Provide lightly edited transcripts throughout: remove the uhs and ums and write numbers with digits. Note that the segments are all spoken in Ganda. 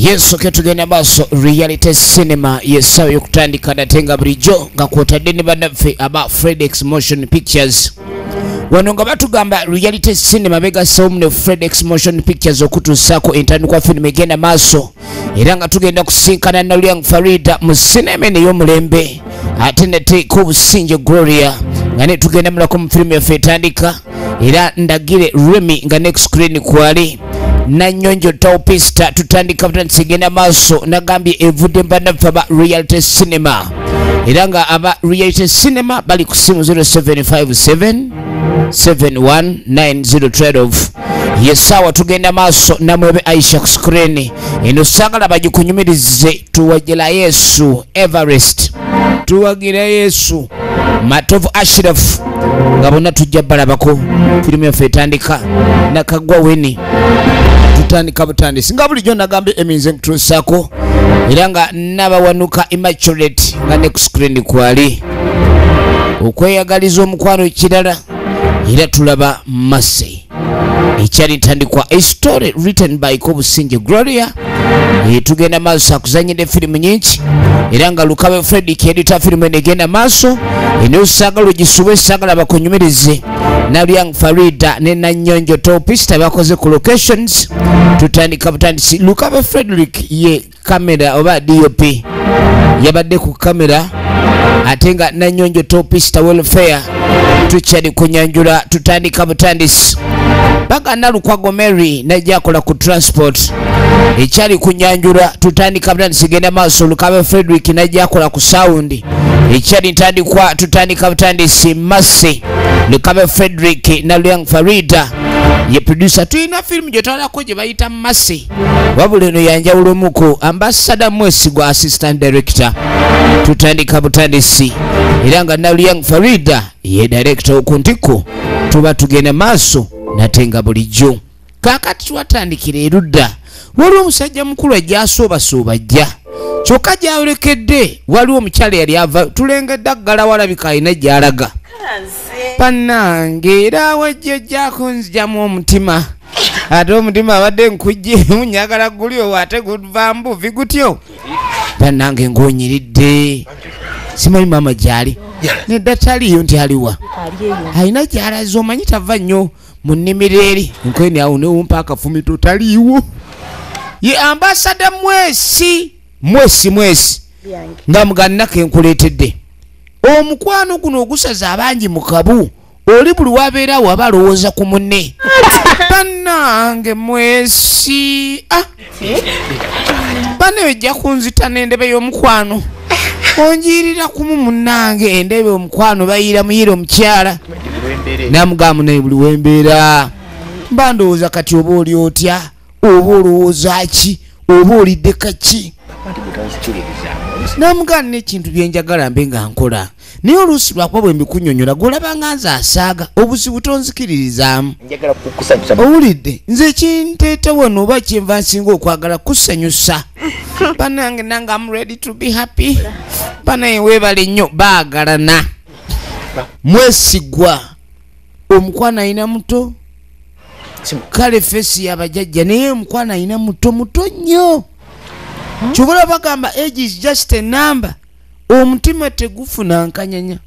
Yes, okay, tugenda maaso reality cinema yesawe yokutandika natenga bulijjo nga kwotadde ne bannaffe aba Fredex Motion Pictures. Wano nga batugamba reality cinema begasawo ne Fredex Motion Pictures okutuusaako entandikwa firimu egenda maaso era nga tugenda kusinkana na Young Farida mu sinema ey'omulembe ate n'ateeka obusinge Gloria nga ne tugenda mulako mu firimu yaffe etandika era ndagire Remy nga next screen kwali na nyonjo taupista tutandika butansigenda maaso nagambye evudde mbannaffe aba reality cinema era nga aba reality cinema bali ku simu 0757 719012 yesawa tugenda maaso namwebe Aisha ku screen eno sagala bagikunyumirize tuwagira Yesu Everest tuwagira Yesu Matovu Ashraf nga bonna tujja balabako firimu yaffe etandika nakagwa weni tutandika butandisi nga bulijjo nagambye eminze nkutuusaako era nga nabawanuka immaculate nga ne ku screen kwali okweyagaliza omukwano kirala era tulaba Mase ekyali ntandikwa a story written by Kobusinge Gloria tugenda maaso akuzanyidde firimu nyingi era nga Lukabe Fredrick edita firimu enegenda maaso enosagala ogisuwe sagala bakunyumirize na Young Farida ne Nanyonjo Topista bakoze ku locations tutandika butandisi Lukabe Fredrick ye kamera oba DOP yabadde ku kamera ate nga Nanyonjo Topista welfare tukyali kunyanjula tutandika butandisi bagana Lukwago Mary najjakola ku transport ekyali kunyanjula tutandika butandisi genda maaso Lukabe Fredrick najjakola ku sound ekyali ntandikwa tutandika butandisi Mase Lukabe Fredrick na Young Farida ye producer tuyina film gyetwalako gye bayita Mase wabula eno yanjawulo muko ambassador Mwesigwa assistant director tutandika butandisi era nga Young Farida ye director okuntiko tuba tugenda maaso natenga bulijjo kakati twatandikira erudda waliwo omusajja mukulu ajasooba ajja kyokka gyayolekedde waliwo omukyala yali ava tulengedde aggala walabika alina gy'alaga pannange era wajjajjako nzijamu omutima ate omutima abadde nkujje nyagala gulyo ate guvambu vigutyo pannange ng'onyiridde simanyi maama gyali nedda taliyo nti aliwa alina gy'alaze omanyi tava nnyo mu nnimiro eri nkweni awo newumpa akafumito taliiwo ye ambasada mwesi nga mugannako enkuleetedde omukwano guno ogusaza abangi mu kabu oli buli wabeera waba alowooza ku munne bannange mwesi bane ejja kunzita n'endebe y'omukwano onjirira kumu munnange endebe omukwano bayiira muyira omukyala namugamu naye buli wembeera mba ndowooza kati oba oli otya oba olowooza ki oba olidde kaki namugana n'ekintu byenjagala mbe nga nkola naye oluusi lwakuba bwe mbikunyonyola golaba nga nze asaaga obuzibu tonzikiririzaamu owulidde nze ekinteeta wano oba kyenva nsinga okwagala kusanyusa banange nange I'm ready to be happy banaye weebale nnyo baagalana Mwesigwa omukwana ayina muto kale fesi yabajjajja naye omukwana ayina muto nnyo kyobola bagamba age is just a number omutima tegufuna nkanyanya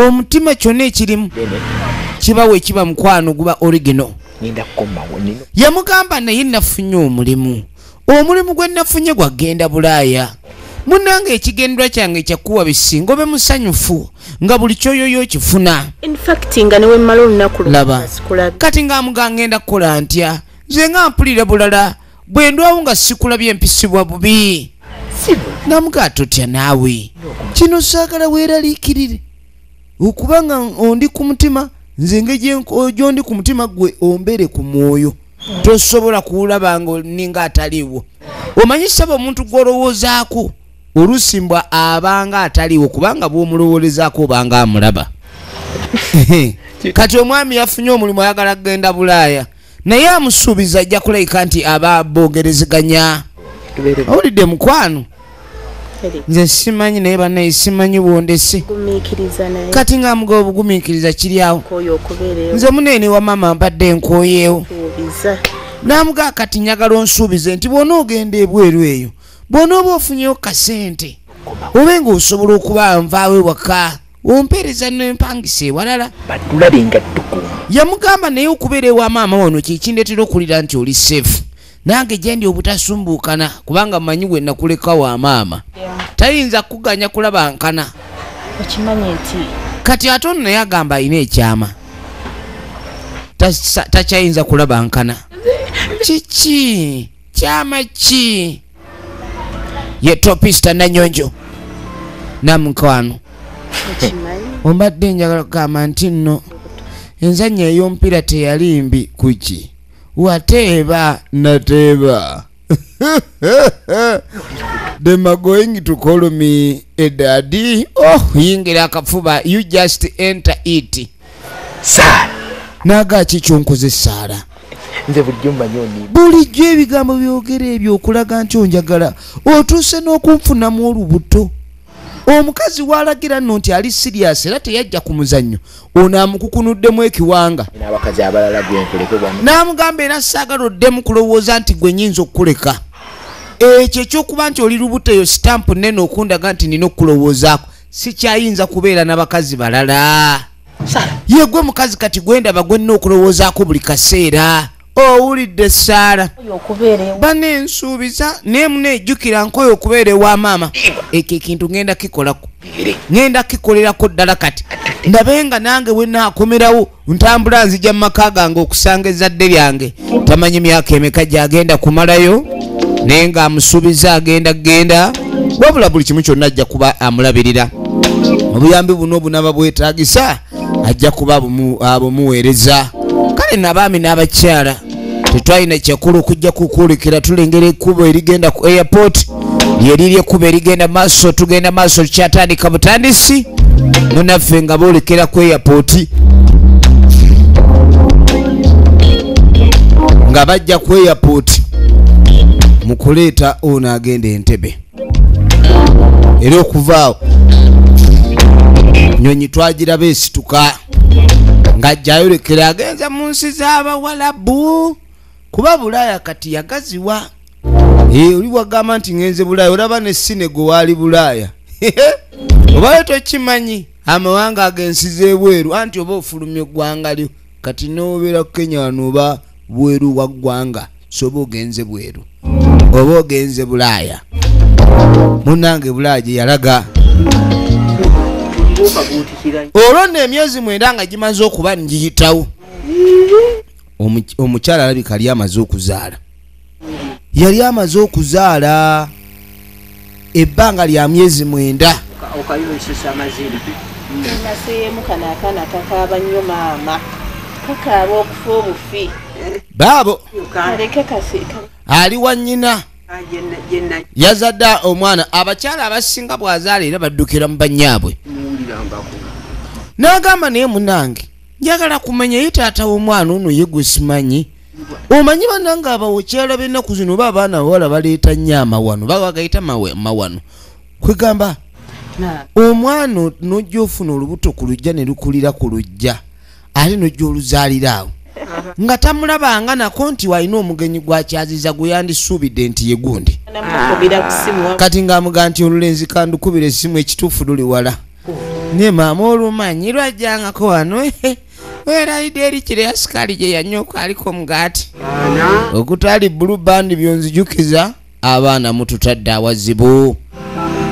omutima kyonna ekirimu kibawe ekiba mukwano guba original yamugamba naye nafunye omulimu gwe nafunye gwagenda Bulaaya munange ekigendwa kyange kyakuwa bisingo be musanyufu nga buli kyoyoyo kifuna kati nga amuga ngenda kukola ntya nze nga mpulira bulala bwe ndwawo nga sikulabye mpisibwa bubi namuga totya naawe kino saagala weeraliikirire okubanga ondi ku mutima nze ngegyondi ku mutima gwe ombere ku mwoyo tosobola kuwulaba nga ninga ataliiwo omanyi saba omuntu gw'olowoozaako oluusi mbwa abanga ataliiwo kubanga bw'omulowoolezaako obanga amulaba kati omwami yafunye omulimu ayagala kugenda Bulaaya naye amusuubiza ajja kulayika nti aba boogerezeganya owulidde mukwano nze simanyi naye bannaye simanyi bwondese kati nga amuga obugumiikiriza kiri awo nze muneeni wa maama mbadde nkooyeewo Namuga kati njagala onsuubize nti bw'onoogenda ebweru eyo bw'onooba ofunyeyo kasente obe ng'osobola okuba nvaawe waka ompeereza n'empangisa ewalala. Batulabe nga tukuma. Yamugamba naye okubeera ewa maama wano kyekindeetera okulira nti oli seefu. Nange gyendi obutasumbuukana kubanga mmanyi bwe nakuleka wa maama. Tayinza kuganya kulaba nkana. Okimanyi nti Kati ate ono naye agamba alina ekyama. Takyayinza kulaba nkana. Kiki? Kyama ki? Ye Topista Nanyonjo. Namukwano. okimanyi Ombadde njagala kugamba nti nno enzannya ey'omupiira teyali mbi kuki. Whatever, nateeba. Them are going to call me a daddy. Oh, yingira akafuba. You just enter it. Saara. Naga kikyonkoze Saara. Nze bulijjo mmanyi oni. Bulijjo ebigambo byogera ebyo okulaga nti onjagala. Otuuse n'okunfunamu olubuto. Omukazi walagira nno nti ali serious era teyajja ku muzannyo. Ono amukukunuddemu ekiwanga. N'abakazi abalala gwenkuleke bwamu. N'amugamba era saagala oddemu kulowooza nti gwe nnyinza okukuleka. Ekyo ekyokuba nti oli lubuto eyo sitampu nnene okundaga nti nina okukulowoozaako sikyayinza kubeera n'abakazi balala. Ye gwe mukazi kati gwendaba gwe nina okulowoozaako buli kaseera. Owulidde Saara? Banensuubiza naye muneejjukira nkoyo okubeera ewa maama. Ekyo ekintu ngenda kikolako. Ngenda kikolerako ddala kati. Ndabe nga nange we naakomerawo ntambula nzija mu maka gange okusanga ezzadde lyange. Tamanyi myaka emeka gy'agenda kumalayo naye ng'amusuubiza agenda. Wabula buli kimu kyonna ajja kuba amulabirira. Obuyambi buno obunaba bwetaagisa ajja kuba abumuweereza. Kale n'abaami n'abakyala tetwalina kyakulu okujja kukuulekera tulengera ekkubo erigenda ku airport lyeriri ekkubo erigenda maaso tugenda maaso kyatandika butandisi munaffe nga boolekera ku airport nga bajja ku airport mukuleeta ono agenda Entebbe era okuvaawo Nyonyi twagiraba esituka ng'ajjayolekera agenza mu nsi z'Abawalabu kuba Bulaaya kati yagaziwa. Oli wagamba nti ngenze Bulaaya olaba ne Sinego waali Bulaaya. Obayo tokimanyi amawanga ag'ensi z'ebweru anti oba ofulumya eggwanga lyo kati n'obeera ku Kenya wano oba bweru wa ggwanga soba ogenze bweru oba ogenze Bulaaya. Munnange Bulaaya gye yalaga olwo nno emyezi 9 nga gimaze okuba ngiyitawo omukyala alabika yali amaze okuzaala. Yali amaze okuzaala ebbanga lya myezi 9. okayonsesa amaziri naseemu kano akaana kakaaba nnyo maama kakaaba okufa obufi baabo aleke kasika ali wa nnyina yazadde omwana. Abakyala abasinga bwazaala era baddukira mu bannyaabwe. N'agamba naye munange njagala kumanya ye taata w'omwana ono ye gwe simanyi. Omanyi bannange abawokyala b'ennaku zino oba abaana bawala baleeta nnyo amawano bagayita mawano kwegamba omwana n'ojja ofuna olubuto ku lujja ne lukulira ku lujja ate n'ojja oluzaalira awo nga tamulabanga nako nti walina omugenyi gwakyaziza gwe yandisuubidde nti ye gundi. Kati ng'amuga nti olulenzi kandukubira essimu ekituufu luli wala. Ne maama olumanyi lwajjangako wano weerayidde eri kire ya sikaali gye yanyooka aliko omugaati okutali blue band byonzijukiza abaana mututadde awazibu.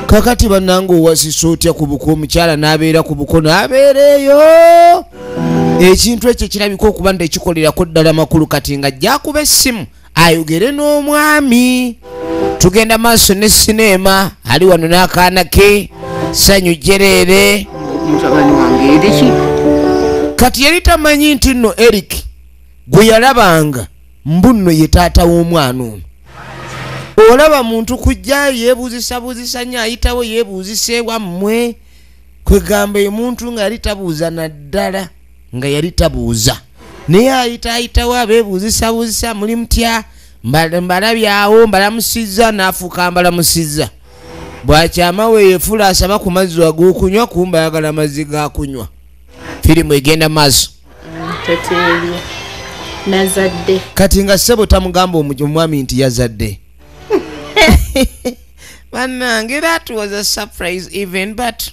Kakati bannange owasisa otya ku buko omukyala n'abeera ku buko n'abeera eyo. Ekintu ekyo kirabika okuba nti ekikolerako ddala makulu kati nga jjakuba essimu ayogere n'omwami. Tugenda maaso ne sineema ali wano n'akaana ke Sanyu Jereere. Kati yali tamanyi nti nno Eric gwe yalabanga mbu nno ye taata w'omwana ono. Olaba muntu kujja yeebuuzisabuuzisa nnyo ayitawo yeebuuzisa ewammwe kwegamba omuntu nga yali tabuuza naddala nga yali tabuuza naye ayitawo abeebuuzisabuuzisa muli mutya mbalabyawo mbalamusizza n'afuuka mbalamusizza. Bwakyama we yeefula asaba ku mazzi ag'okunywa kumba ayagala mazzi ga kunywa. Firimu egenda maaso. nazadde kati nga ssebo tamugamba omwami nti yazadde. Bannange, that was a surprise even, but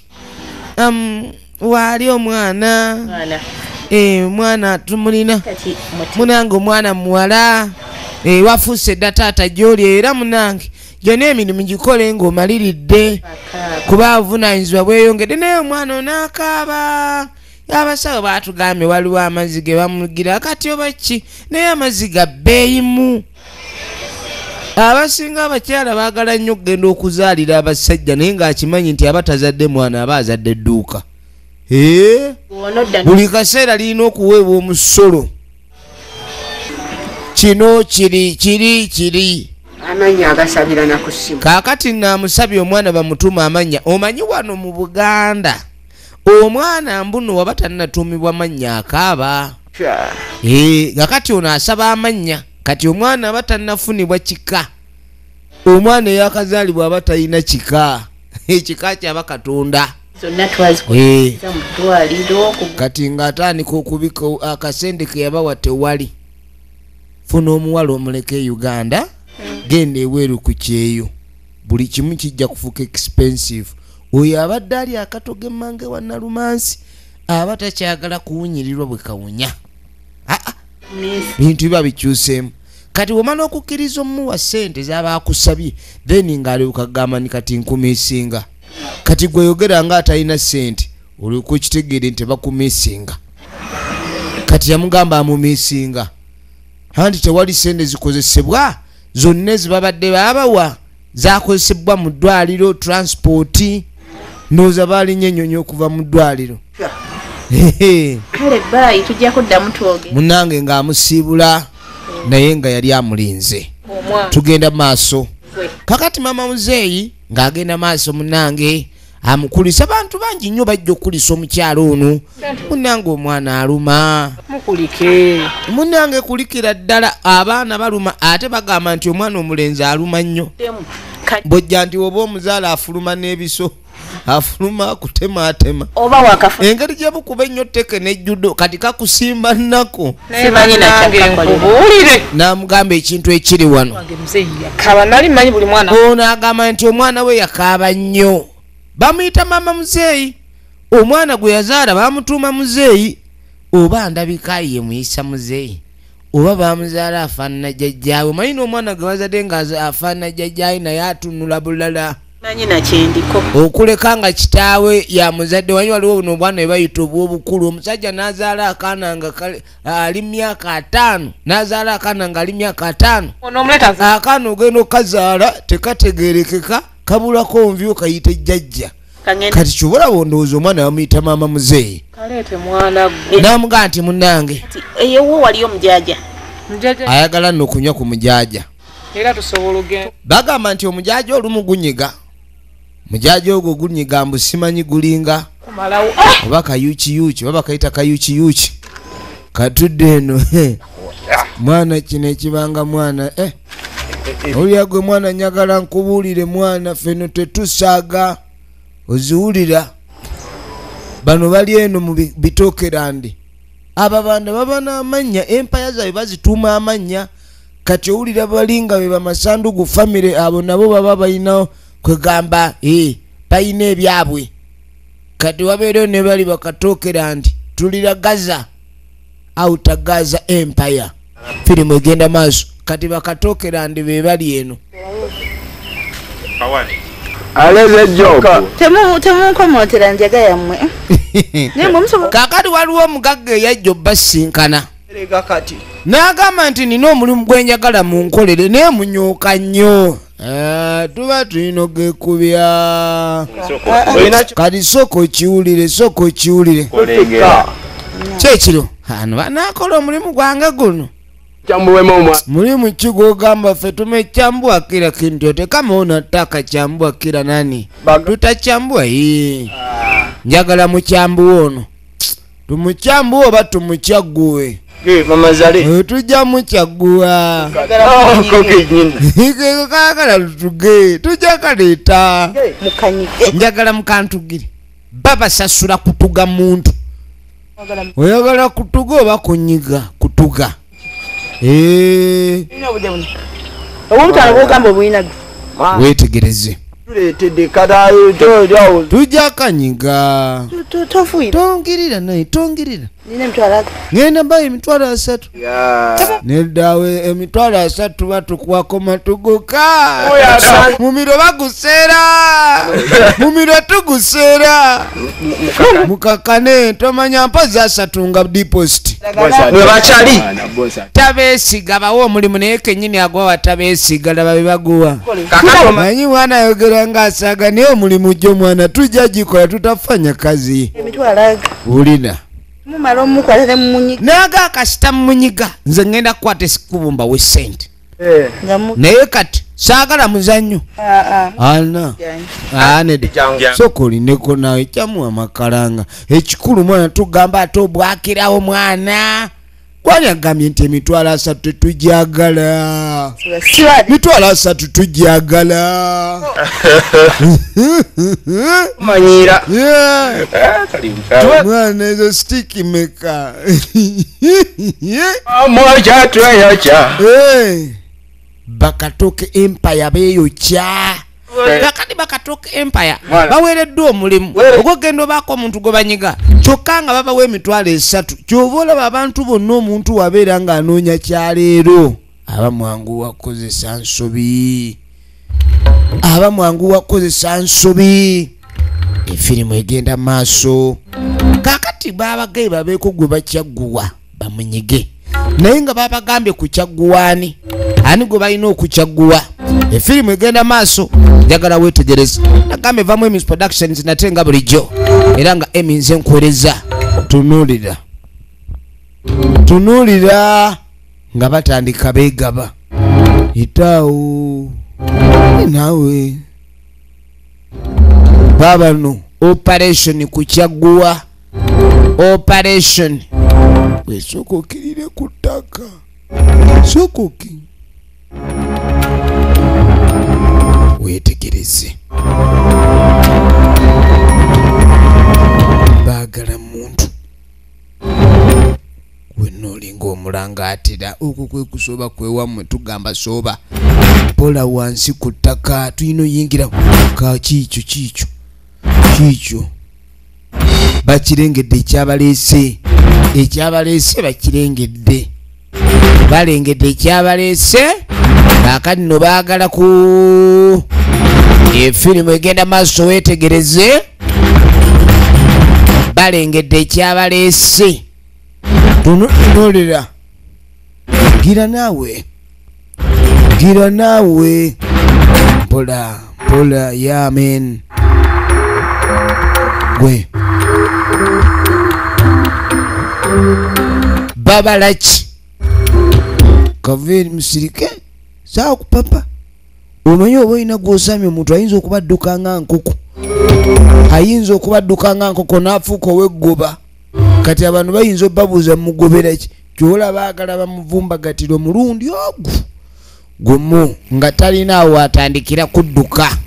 waali omwana mwana tumulina munange omwana muwala wafuuse dda taata gy'oli era munange gyonna emirimu gikole ng'omaliridde kuba avunaanyizibwa bweyongedde naye omwana onaakaaba. Abasawo baatugambye waliwo amazzi ge bamugira kati oba ki naye amazzi ga bbeeyimu. Abasinga abakyala baagala nnyo okugenda okuzaalira abasajja naye ng'akimanyi nti abatazadde mwana aba azadde edduuka. Buli kaseera lirina okuweebwa omusolo. Kino kiri amanya agasabira na kusimu. Kaakati naamusabye omwana bamutuma amanya. Omanyi wano mu Buganda omwana mbuno waba tannatuumibwa mannya akaaba. Kakati ono asaba amanya. Kati omwana aba tannafunibwa kika. Omwana eyakazaalibwa aba talina kika. Ekika kyaba Katonda. Kati ng'atandika okubika akasente ke yabawa tewali. Funa omuwala omuleke Uganda. Genda eweeru ku kyeyo. Buli kimu kijja kufuuka expensive. Oyo abadde ali akatoge mmange wa Nalumansi aba takyagala kuwunyirirwa bwe kawunya. Bintu biba bikyuseemu. Kati womala okukkiriza omuwa ssente z'abaakusabye then ng'alyoka kagamba ni kati nkumiisinga. Kati gwe yogera nga atalina ssente olyoka okitegeere nti bakumiisinga. Kati yamugamba amumiisinga. Anti tewali ssente zikozesebwa zonna ezibabadde baabawa zakozesebwa mu ddwaliro transport nooza baalinnyo ennyonyi okuva mu ddwaliro. Kale baayi tujja kuddamu twoge. Munnange ng'amusiibula naye nga yali amulinze. Tugenda maaso. Kakati mama muzeeyi ng'agenda maaso munnange amukulisa bantu bangi nnyo bajja okukulisa omukyalo ono. Munnange omwana aluma. Mukulike. Munnange kulikira ddala abaana baluma ate bagamba nti omwana omulenzi aluma nnyo. Bojja nti oba omuzaala afuluma n'ebiso. Afuluma kutematema oba wakafu engeri gye bukuba ennyo tteke n'ejjudo kati kakusimba nnako simanyi nakyakubuulire n'amugamba ekintu ekiri wano kaba nali manyi buli mwana ono agamba nti omwana we yakaaba nnyo bamuyita mama muzeeyi omwana gwe yazaala bamutuuma muzeeyi oba ndabika ye muyisa muzeeyi oba bamuzaala afaanana jjajjaawe manyi n'omwana gwe wazadde nga afaanana jjajjaawe naye atunula bulala nanyina kyendiko okuleka nga kitaawe ya muzadde wanyi waliwo buno obwana bwe bayita obw'obukulu omusajja n'azaala akaana nga ali myaka 5 n'azaala akaana nga ali myaka 5 akaana ogenda okazaala tekategerekeka kabulako nvyo kayite jjajja kati kyobola wondowooza omwana bamuyita maama muzeeyi n'amugamba nti munnange eyewo waliyo mujaja ayagala nno okunywa ku mujaja era tusobola ogenda bagamba nti omujaja olumu gunyiga mujaja ogwo gunyiga mbu simanyi gulinga oba kayuukiyuuki oba bakayita kayuukiyuuki katudde eno mwana kino ekibanga mwana olya gwe mwana nyagala nkubuulire mwana feno tetusaaga oziwulira bano bali eno mu Bitookerandi ababanda baba n'amannya empaya zaabwe bazituuma amannya kati owulira balinga be bamasandugu famire abo nabo baba balina kwegamba balina ebyabwe kati wabeerewo ne bali Bakatookerandi tulira Gaza outer Gaza empire firimu egenda maaso kati Bakatookerandi be bali eno aleze joka temunkomotera njaga yammwe kakati waliwo omugagga eyajja obbasinkana n'agamba nti nina omulimu gwenjagala munkolere naye munyooka nnyo tuba tulina ogekubya kati soko kiwulire kyekiro ano banaakola omulimu gwange guno mulimu ki gwogamba ffe tumekyambua kila kintu yote kama unataka chambua kila nani tutachambua njagala mukyambuwa ono tumukyambuwa oba tumukyagguwe tujja mukyagguwa kakala tutuge tujja kaleeta njagala mukantugire babasasula kutuga muntu oyagala kutuga oba kunyiga kutuga obumutwalo bwogamba obulina wetegereze Tuleetedde kadayo tojawo. tujja kanyiga tofuire tongirira naye tongirira nina emitwalo ngenda bayo emitwalo 3 Ya. neddawe emitwalo 3 batukwakoma tuguka Oya, mumiro baguseera mumiro tuguseera mukakane tomanya mpozi 3 nga deposit Mwe bakyali. tabeesiga bawo omulimu naye kenyini agwawa tabeesiga laba be baguwa Kakati manyi mwana ayogera ng'asaaga naye omulimu gyo mwana tujja gikola tutafanya kazi emitwalo ulina mumala omukola ne mumunyiga naga kasita munyiga nze ngenda kukwata esikubumba we sente nga mu naye kati saagala muzannyo ana anedi soka olineko nawe kyamuwa makalanga ekikulu mwana tugamba ate obwakirawo mwana gwani agambye nti emitwalo 3 tetujagala siwadi mitwalo 3 tujagala manyira. mwana ezo stiki meka Moja tweyocha. bakatoke empire beeyokya kakati bakatoke empire baweereddwa omulimu ogwogenda obaako omuntu gwe banyiga kyokka nga babawa emitwalo 3 kyova olaba abantu bonna omuntu wabeera ng'anoonya kyaleero aba mwangu wakozesa nsobi aba mwangu wakozesa nsobi efirimu egenda maaso kakati babagaye babeeko gwe bakyagguwa bamunyige naye nga babagambye kukyagguwaani ani gwe balina okukyagguwa efirimu egenda maaso njagala weetegereza nagambe vamu Emmys Productions nate nga bulijjo era nga Emmy nze nkuweereza tunuulira nga batandika beegaba itaawo naawe babano operation kukyagguwa operation wesooka okirire ku ttaka sokoki weetegereze baagala muntu wenna olinga omulangaatira okwo kwe kusooba kwewammwe tugamba sooba pola wansi ku ttaka tulina oyingira ka kiikyo bakirengedde ekyabaleese bakirengedde balengedde ekyabaleese kaakati no baagala ku efirimu egenda maaso weetegereze balengedde ekyabaleese tunuulira gira naawe mpola yamen gwe babalaki kaveeri musirike saawa kupapa omanyi oba olina gwosamya omuntu ayinza okubadduka nga nkoko n'afuuka oweggoba kati abantu bayinza obbabuuza mugoberaki kyola baagala bamuvumbagatira omulundi ogwo gumu nga talinaawo atandikira kudduka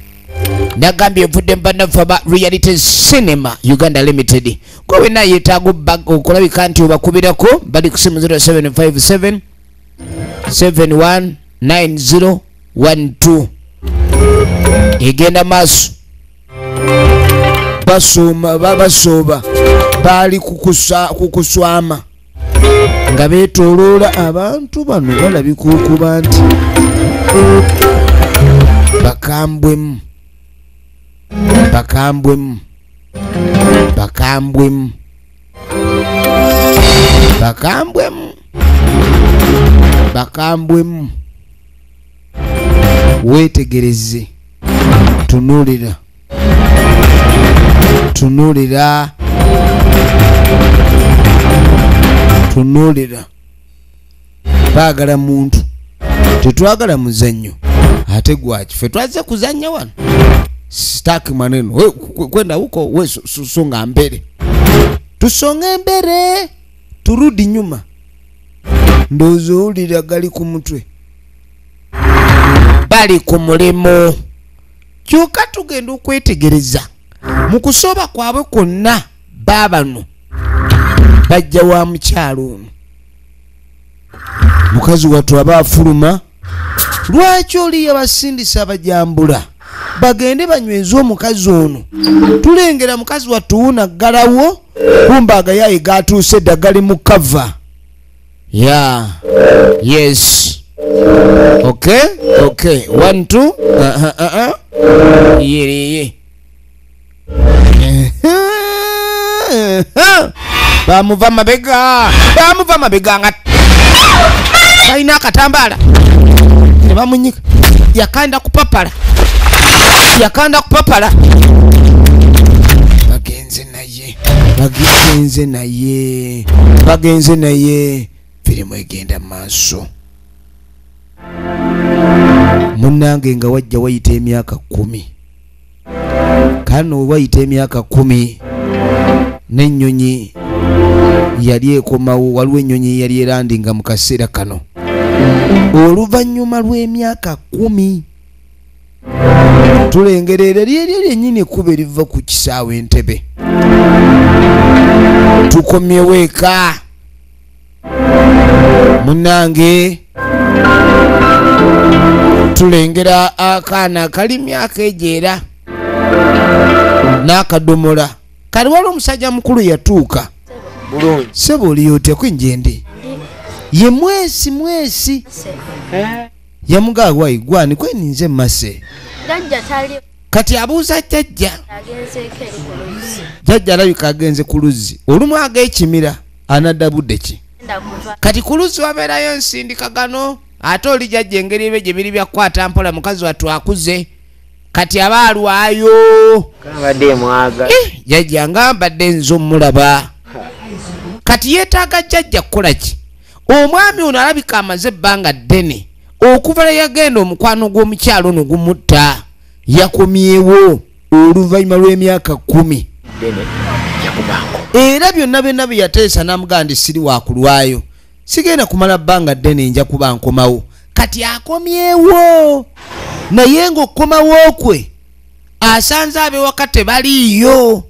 nagambye evudde mubanafu aba reality cinema Uganda limited gwe wenna yeetaaga okulabika nti obakubirako bali ku simu 0757 719012 egenda maaso basooba baali kukuswama nga beetooloola abantu bano balabika okuba nti bakambwemu weetegereze tunuulira baagala muntu tetwagala muzannyo ate gwaki ffe twaze kuzanya wano staki maneno kwenda huko we songa mbele tusonge mbele turudi nyuma ndozo ulira gali ku mutwe bali ku mulimu kyokka tugenda okwetegereza mu kusooba kwabwe kwonna baabano bajja wa mukyalo ono mukazi wattu aba afuluma. Lwaki oli yabasindisa abajambula bagende banyweze omukazi ono? Tulengera mukazi wattu wuuna ggalawo, kumba agayayi gatuuse ddaggali mu kava. Yes. Okay. 1 2 Ye. Bamuva mabega nga talina akatambala ne bamunyika. Yakanda kupapala. Bagenze naye firimu egenda maaso. Munnange nga wajja wayita emyaka 10. Kano wayita emyaka 10 n'ennyonyi yali ekomawo. Waliwo ennyonyi yali erandinga mu kaseera kano. Oluvannyuma lw'emyaka 10 tulengera eryo lyennyini ekkuba eriva ku kisaawe Entebbe. Tukomyewo eka munnange, tulengera akaana kali myaka ejeera n'akadomola. Kali wali omusajja mukulu yatuuka. Sebo oli otya kwinjendi? Ye mwesi. Yamugawa igwani kweninze mase. Kati abuuza jjajja alabika agenze ku luzzi. Olumu ag'ekimira anadda budde ki? Kati ku luzzi wabeerayo nsindikagano. Ate oli jjajja engeri ebyo gye biri byakwata mpola mukazi wattu akuze. Kati aba alwayo. Jjajja nga mbadde nze omulaba. Kati yeetaaga jjajja kukola ki? Omwami ono alabika amaze ebbanga ddene. Okuva lwe yagenda omukwano gw'omukyalo ono gumutta. Yakomyewo oluvannyuma lw'emyaka 10. Era byonna bye yateesa n'amugamba nti siri waakulwayo. Sigenda kumala bbanga ddene nja kuba nkomawo. Kati akomyewo. Naye ng'okukomawo kwe asanze ab'ewaka tebaliiyo.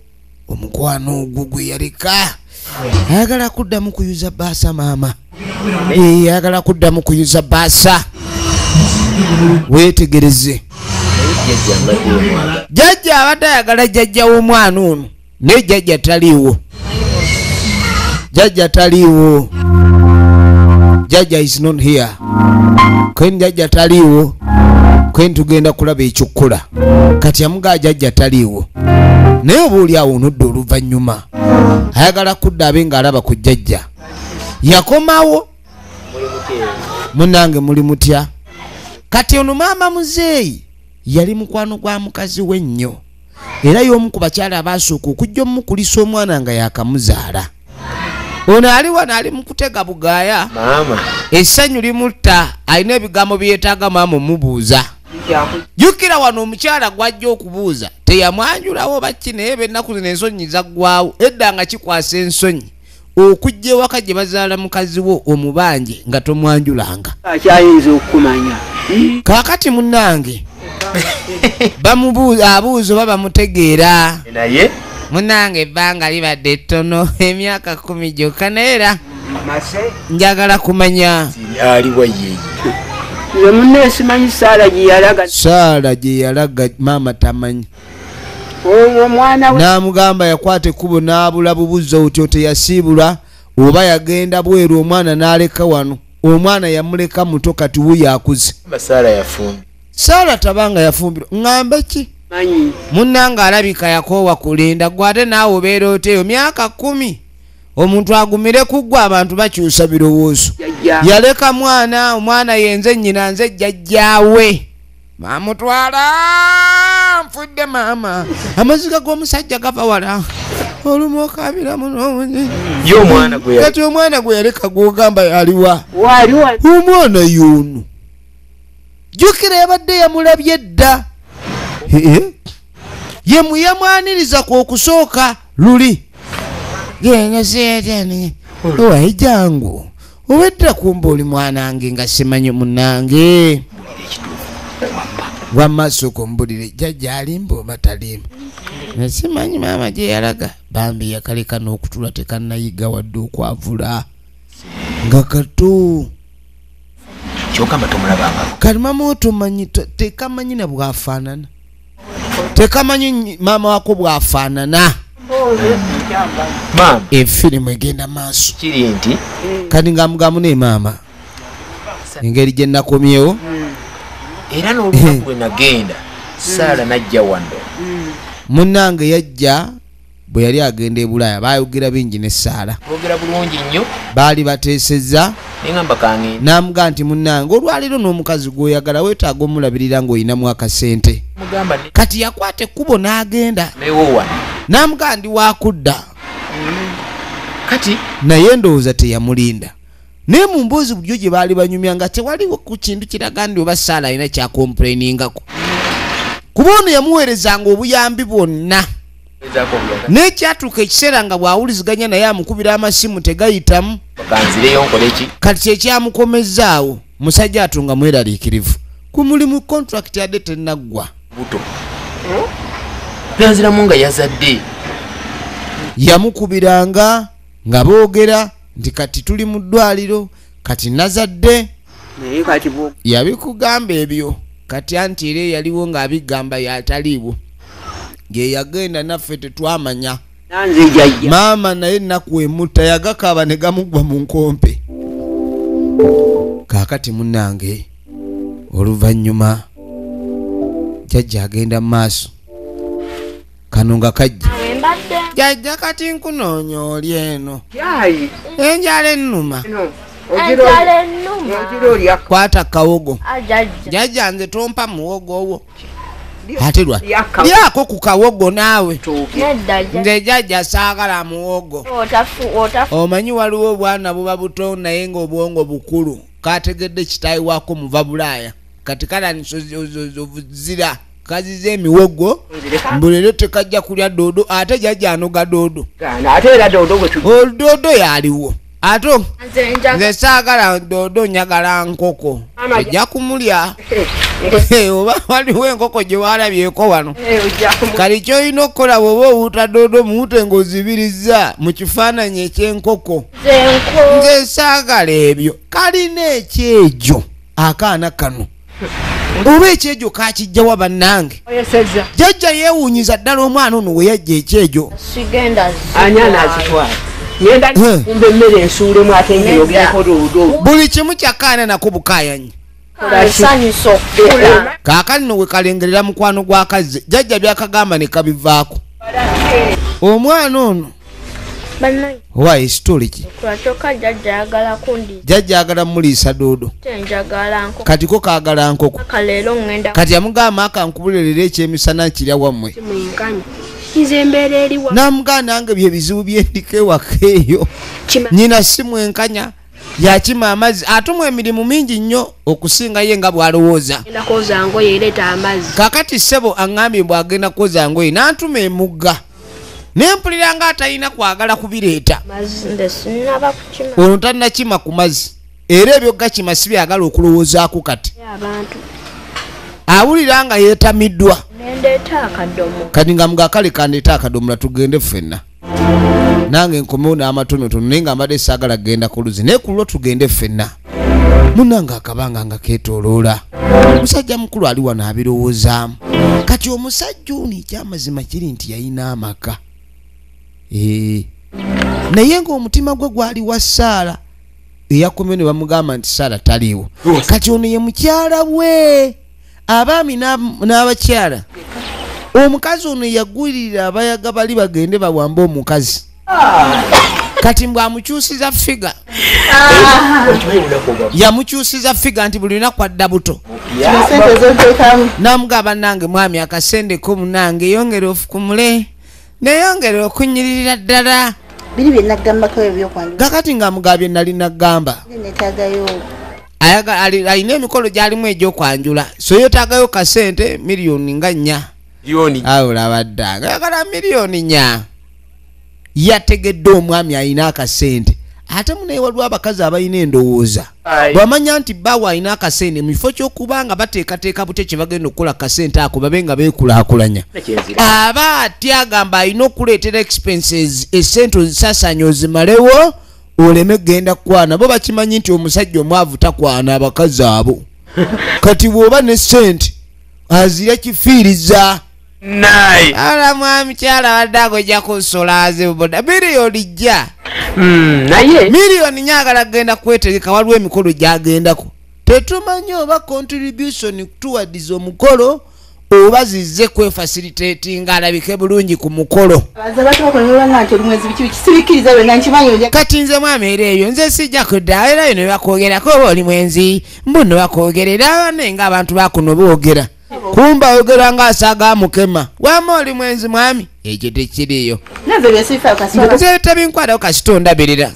Omukwano ogwo gwe yaleka ayagala kuddamu kuyuza bbaasa maama. Ayagala kuddamu kuyuza bbaasa. Weetegereze. Jjajja abadde ayagala jjajja w'omwana ono naye jjajja taliiwo. Jjajja is not here. Kwen jjajja taliiwo. Kwen tugenda kulaba ekyokkola. Kati amugaa jjajja taliiwo. Naye oba oli awo onodda oluvannyuma ayagala kudda abe ng'alaba ku jjajja. Yakomawo. Munnange muli mutya? Kati ono maama muzeeyi yali mukwano gwa mukazi we nnyo. Era y'omu ku bakyala abaasooka okujja omukulisa omwana nga yakamuzaala. Ono ali wano ali mu kutega bugaaya. Essanyu limutta. Alina ebigambo bye yeetaaga maama omubuuza. Jjukira wano omukyala gw'ajja okubuuza teyamwanjulawo baki, naye b'ennaku zino ensonyi zaggwawo. Edda nga kikwasa ensonyi okujja ewaka gye bazaala mukazi wo omubanje nga tomwanjulanga. Akyayinza okukumanya. Kaakati munnange abuuza oba bamutegeera. Naye munnange ebbanga libadde ttono, emyaka 10 gyokka, naye era njagala kumanya aliwa yeye. Nze munne simanyi Saala gye yalaga maama tamanyi. Omwana we n'amugamba yakwata ekkubo n'abula bubuza otyo teyasiibula oba yagenda bweru. Omwana n'aleka wano. Omwana yamuleka muto, kati wuyo akuze. Saala tabanga yafumbirwa. Ng'ambe ki? Munnange alabika yakoowa kulinda. Gwe ate naawe obeera oteyo myaka 10. Omuntu agumire kuggwa abantu bakyusa birowoozo. Yaleka mwana, omwana yenze nnyina nze jjajjaawe. Mamutwala nfudde maama. Amaziga g'omusajja gava wala. Olumu okabira muno. Kati omwana gwe yaleka gw'ogamba yaliwa? Omwana y'ono. Jjukira yabadde yamulabye dda. Ye muyamwaniriza kw'okusooka luli. Genga seetani. Owayi jangu. Obedda kumba oli mwanange nga simanyi munnange. Wamaaso kumbulire jjajja alimba oba talimba. Nasimanyi maama gye yalaga. Bambi yakaleka n'okutula tekannayiga wadde okwavula. Nga kato. kyokamba tomulabangako. Kati mama otomanyi tekamanyi na bwafaanana. Tekamanyi maama wako bwafaanana. Maama. Efirimu egenda maaso. Kiri nti. Kati ngamugamu ne maama. Engeri gye nakomyewo. Era n'olunaku lwe nagenda Saala najja wano. Munnange yajja bwe yali agenda e Bulaaya baayogera bingi ne Saala. Boogera bulungi nnyo. Baali bateesezza. Nengamba kangenda. Namuga nti munnange olwaliro n'omukazi gw'oyagala weetaaga omulabirira ng'oyinamu akasente. Mugamba Kati yakwata ekkubo n'agenda. newoowano. Namuga ndi wakudda. Kati naye ndowooza teyamulinda. Naye mu mboozi bulijjo gye baali banyumya nga tewaliwo ku kintu kiraga ndi oba Saala alina kyakomplainingako. Kuba ono yamuweerezanga obuyambi bwonna. N'ekyatuuka ekiseera nga bw'awuliziganya naye amukubira amasimu tegayitamu. Kanzireyo nkole ki? Kati kyekyamukomezzaawo musajja atunga mweraliikirivu. Ku mulimu contract yadde tennaggwa. Buto. Yanziramu nga yazadde. Yamukubiranga nga boogera nti kati tuli mu ddwaliro kati nazadde. naye kati Yabikugamba ebyo kati anti era yaliwo ng'abigamba yataliiwo. Ge yagenda naffe tetwamanya. nanze jajja Maama naye ennaku emutta yagakaaba ne gamugwa mu nkompe. Kaakati munnange oluvannyuma jajja agenda mu maaso. Kano nga kajja. Jajja kati nkunoonya oli eno. yayi Enjala ennuma. ogira olya Kwata kawogo. Jajja nze tompa muwogo owo. Ate lwa lyako ku kawogo naawe. Nze jajja saagala muwogo. Omanyi waliwo obwana buba buto naye ng'obwongo bukulu. Kategedde kitaayi waako muva Bulaaya. Kati kalanisobuzira kazize emiwogo. Mbulero tekajja kulya doodo ate jajja anoga doodo. ate era dodo bwe tu Doodo yaliwo. Ato nze saagala doodo njagala nkoko. Ojja kumulya. Oba waliwo enkoko gye walabyeko wano. Kali ky'olina okukola bw'oba owuuta doodo muwute ng'ozibirizza mu kifaananyi eky'enkoko. Nze saagala ebyo. Kalina ekyejo akaana kano. Oba ekyejo kakijjawa bannange. oyesezza Jajja yeewuunyiza ddala omwana ono we yajja ekyejo. ani anaazitwala ngenda kumba emmere ensuulemu ate ng'eyogerako doodo Buli kimu kyakaana nako bukaayanyi. Kaakali no we kalengerera mukwano gwa kazze jajja byakagamba ne kabivaako. Omwana ono owa ekitole ki jajja ayagala muliisa doodo kati ko kaagala nkoko. Kati yamugamba akankubulirira ekyemisana nkirya wammwe. nze embeera eriwa Namugamba nange bye bizibu byendika ewaka eyo. Nyina si mwenkanya yakima amazzi atumwa emirimu mingi nnyo okusinga ye nga bw'alowooza. genda kwoza ngoye ereeta amazzi Kaakati ssebo aŋŋambye bw'agenda kwoza ngoye n'antuma emugga. Nempulira nga atalina kwagala kubireeta. nze sinaba kukima Ono tannakima ku mazzi. Era ebyo gakima si byagala okulowoozaako kati. abantu Awulira nga yeetamiddwa. nendeeta akadomo Kati nga mga kale kandeeta akadomola tugende ffenna. Nange nkomewo n'amatonotono naye nga mbadde saagala kugenda ku luzzi naye ku lwo tugende ffenna. Munnange akabanga nga keetooloola. Omusajja mukulu ali wano abirowoozaamu. Kati omusajja ono ekyamazima kiri nti yalina amaka. Naye ng'omutima gwe gwali wa Saala. Eyakomyewo ne bamugamba nti Saala taliiwo. Kati ono ye mukyala we. Abaami n'abakyala. Omukazi ono yagulirira abayaga bali bagende bawambe omukazi. Kati mbwamukyusiza figa. Yamukyusiza figa nti buli lunaku adda buto. Namugamba nange mwami akasendeko munange yongere ofukumule. Neyongere okunyirira ddala. biri bye nagambako ebyokwanjula Kakati nga mugabye nali nagamba. netagayo Alina emikolo gyalimu egy'okwanjula. So yeetaagayo kasente miliyoni nga 4. Yoni. Awo labaddanga ayagala miliyoni 4. Yategedde omwami alina akasente. Ate munaye waliwo abakazi abalina endowooza. Bwamanya nti bawa alina akasente mu kifo ky'okubanga bateekateeka bute kye bagenda okukola kasente ako babe nga beekulaakulanya. Aba ate agamba alina okuleetera expenses essente ozisaasaanya ozimalewo oleme genda kwana bo bakimanyi nti omusajja omwavu takwana abakazi abo kati bw'oba ne ssente azira kifiiriza Naye. ala mwami kyala wadde agojja kusola azibuboda miliyoni jja naye miliyoni nyagala genda kwetegeka waliwo emikolo gyagendako tetumanyi oba contribution towards omukolo oba zizze kwefacilitatinga alabike bulungi ku mukolo baza batokolera nti oli mwezi biki kisirikiriza bwe nkimanyi ojja kati nze mwami era ebyo nze sijja kudda era bino bakwogerako oba oli mwenzi mbuno bakwogerera nenga abantu bakuno boogera kumba oyogera ng'asaaga mukema wama oli mwenzi mwami ekyo tekiriyo nave byesifa kaswala nze tebinkwatawo kasitondabirira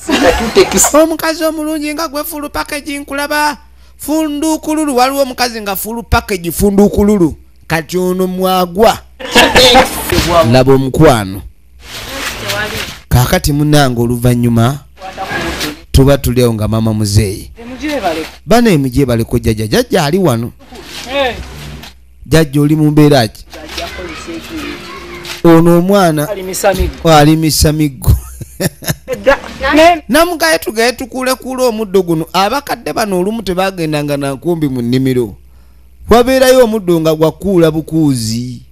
omukazi omulungi nga gwe fulu package nkulaba fundukululu waliwo omukazi nga fulu package fundukululu kati ono mwagwa laba omukwano kakati munange oluvannyuma tuba tulyawo nga mama muzeeyi bana emujebaleko jjajja ali wano jjajja oli mu mbeera ki ono omwana alimisa miggo namugaye tugaye tukulekula omuddo guno abakadde bano olumu tebagendanga nankumbi mu nnimiro wabeerayo omuddo nga gwakuula bukuuzi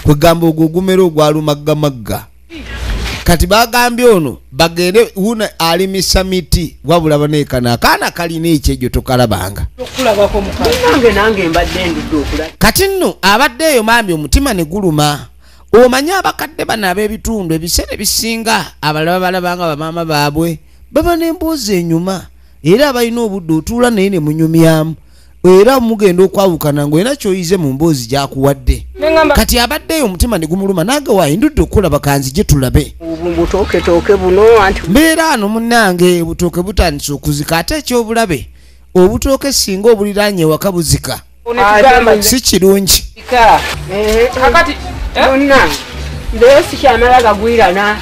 kwegamba ogwo ogumera ogwalumagamagga kati bagambye ono bagende una alimisa miti wabula baneekana akaana kalina ekyejo tokalabanga nange mbadde ndudde okulaba kati nno abadde eyo mambi omutima ne guluma omanyi abakadde bano ab'ebitundu ebiseera ebisinga abalaba balabanga bamaama baabwe baba n'emboozi enyuma era abalina obudde otuula naye ne munyumyamu era mugenda okwawukana ng'olina kyoyize mu mboozi gyakuwadde kati abaddeyo omutima ne gumuluma nange waayindudde okulaba kanzije tulabe butooke buno anti mbeera ano munnange obutooke butandise okuzika ate ekyobulabe obutooke singa obuliraanye ewaka buzika si kirungi bonna ndeyo sikyamala gagwirana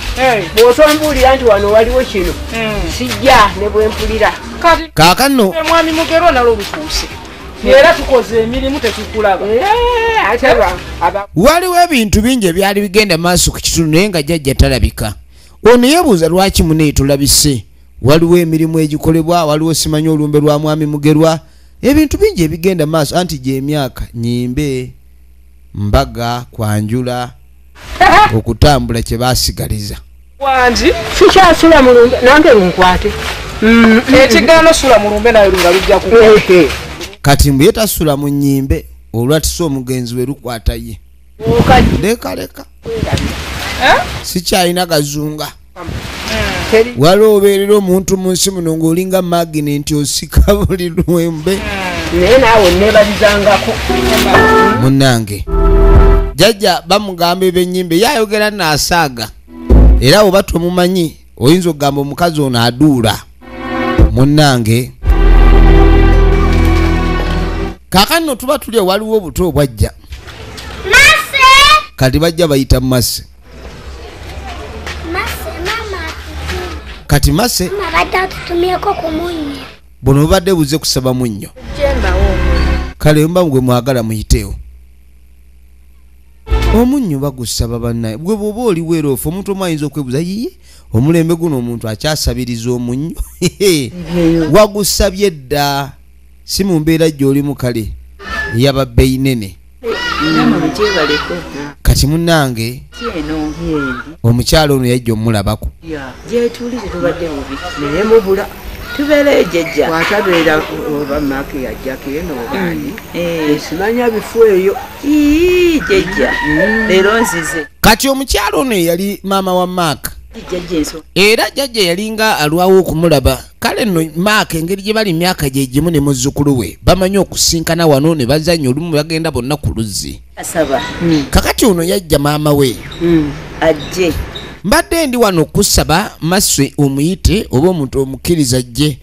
bw'otombuulira nti wano waliwo kino sijja ne bwempulira kaakano mwami mugero nalo lutuuse era tukoze emirimu tetukulaba ate waliwo ebintu bingi ebyali bigenda maaso ku kitundu naye nga jjajja talabika ono yeebuuza lwaki muneyi tulabise waliwo emirimu egikolebwa waliwo simanyi olumbe lwa mwami mugerwa ebintu bingi ebigenda maaso anti gy'emyaka nyimbe mbaga kwanjula okutambula kye baasigaliza wangi sikyasula mulumbe nange lunkwate ekigaano sula mulumbe naye lunga lujja ku kati mbu yetasula mu nnyimbe olwatisa omugenzi we lukwata ye lekaleka sikyalina gazunga waliwo obeerera omuntu mu nsi muno ng'olinga maginenti osika buli lwembe naye naawe neebalizangako munnange jjajja bamugamba ebyennyimbe yayogera naasaaga era oba tomumanyi oyinza okugamba omukazi ono aduula munnange kaakano tuba tuli waliwo obuto obwajja kati bajja bayita mase kati mase buno bubadde buze kusaba munnyo kale mba gwe mwagala muyiteewo omunnyo bagusaba bannaye gwe bwoba oli weeroofu omuntu omu ayinza okwebuuza yiye omulembe guno omuntu akyasabiriza omunnyo wagusabye dda si mu mbeera gy'oli mu kale eyababbeeyi nene kati munnange omukyalo ono yajja omulabako gyetuli tetubadde bubi naye mubula tubeereyo jjajja watabeera oba maaki yajjako eno obaani esimanya bifu eyo jjajja leero nzize kati omukyalo ono yali maama wa maaka era jjajja yalinga alwawo okumulaba kale nno maaka engeri gye bali myaka gye gimu ne muzzukulu we bamanyi okusinkana wano ne bazanya olumu bagenda bonna ku luzzi kakati ono yajja maama we ajje mbadde ndi wano okusaba maswe omuyite oba omuntu omukkiriza ajje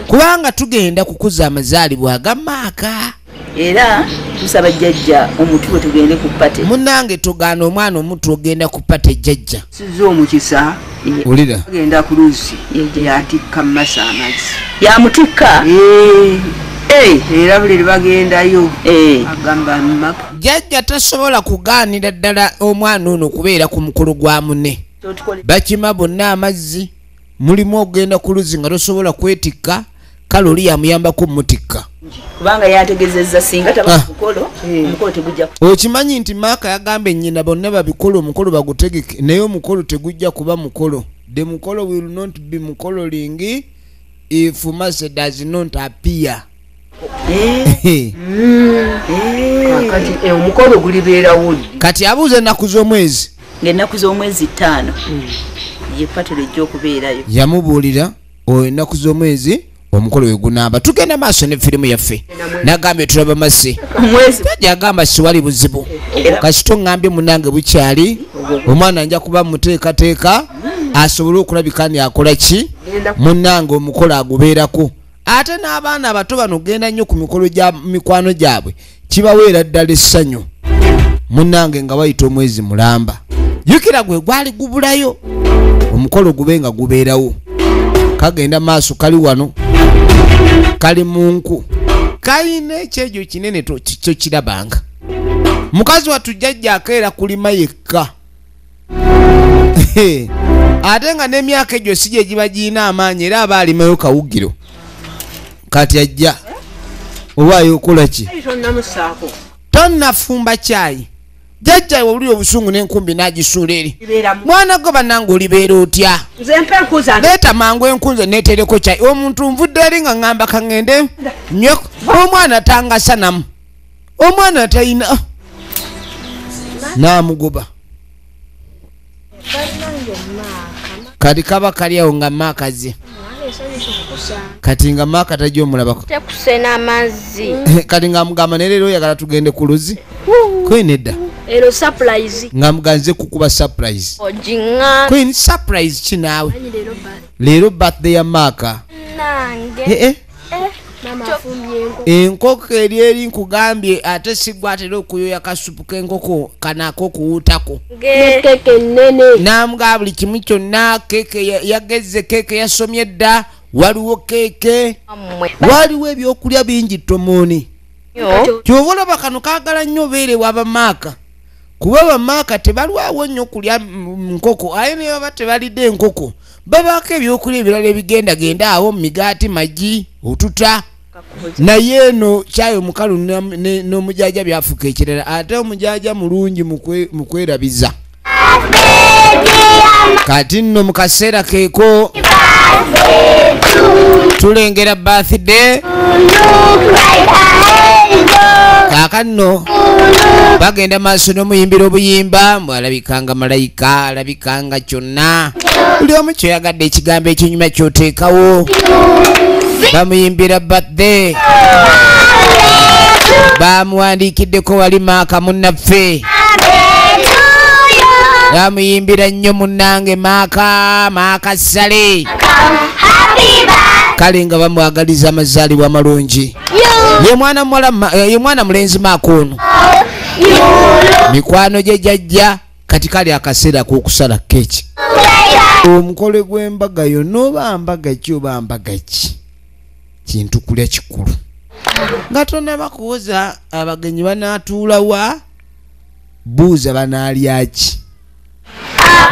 kubanga tugenda kukuza amazaalibwa aga maaka era tusaba jjajja omutu we tugende ku pate munnange togaana omwana omutu ogenda ku pate jjajja sizza omukisa olira agenda ku luzzi yatikka mumasa amazzi yamutikka era buli libagendayo agamba maka jjajja tasobola kugaanira ddala omwana ono okubeera ku mukolo gwa munne bakima bonna amazzi mulimu okugenda ku luzzi nga tosobola kwetikka kale oli yamuyambako mutikka kubanga yategezezza singa taba mukolo omukolo tegujja okimanyi nti maaka yagamba ennyina bonna babikolo omukolo bagutegeke naye omukolo tegujja kuba mukolo the mukolo will not be mukololing if Mase does not appear kati omukolo gulibeera wodi kati abuuza ennaku z'omwezi ng'ennaku z'omwezi 5 ye patula ejja okubeerayo yamubuulira ennaku z'omwezi omukolo we gunaaba tugenda maaso ne firimu yaffe nagambye tulaba Mase tajja agamba siwali buzibu kasito ŋŋambye munange bukyali omwana nja kuba muteekateeka asobole okulabika ni akola ki munnange omukolo agubeerako ate n'abaana abato bano genda nnyo ku mikolo gya mikwano gyabwe kibaweera ddala essanyu munnange nga bayita omwezi mulamba jjukira gwe gwali gubulayo omukolo gube nga gubeerawo kagenda maaso kali wano kali munku kalina ekyejo kinene kyo kirabanga mukazi wattu jjajja akeera kulima yekka ate nga n'emyaka egyo si gye giba giina amaanyi era aba alimayo kawugiro kati ajja owaayo okola ki tonnafumba kyayi jjajja owulira obusungu n'enkumbi n'agisuula eri mwana gwe bannange olibeera otya leeta mangu enkunze neetereko kyayi omuntu nvudde eri nga ŋŋamba kaŋŋende nnyo omwana tangasanamu omwana talina n'amugoba kati kaba kali awo nga maakazi kati nga maaka tajja omulabako tekusena amazzi kati nga mugamba ne leero oyagala tugende ku luzzi kwene edda ero surprise nga muganze kukuba surprise ojinga kwene surprise kinaawe leero birthday ya maaka nange mama afumbye enkoko eri nkugambye ate sigwa atera okuyoya kasupu k'enkoko kanako kuwutako keke nene namugaa buli kimu kyonna keke yagezze keke yasomye dda waliwo keke waliwo ebyokulya bingi tomooni kyova olaba kano kaagala nnyo obeerewa bamaaka kuba bamaaka tebalwawo nnyo okulya nkoko aye naye baba tebalidde enkoko babaako ebyokulya ebirala ebigendagenda awo migaati magi otuta naye eno kyayi omukalu n'omujaja byafuuka ekirala ate omujaja mulungi mu kwerabiza kati nno mu kaseera keeko tulengera birthday kaaka nno bagenda maaso n'omuyimbira obuyimba mwalabikanga malayika alabikanga kyonna buli omu kyoyagadde ekigambo ekinyuma kyoteekawo bamuyimbira birthday bamuwandiikiddeko wali maaka munnaffe bamuyimbira nnyo munnange maaka ssale kale nga bamwagaliza amazaalibwa amalungi ye mwana mulenzi maaka ono mikwano gye jjajja kati kali akaseera k'okusala keeki omukole gw'embaga yonna oba mbaga ki oba mbaga ki kintu kulya kikulu nga tonaba kuwoza abagenyi banaatuulawa buuza banaalya ki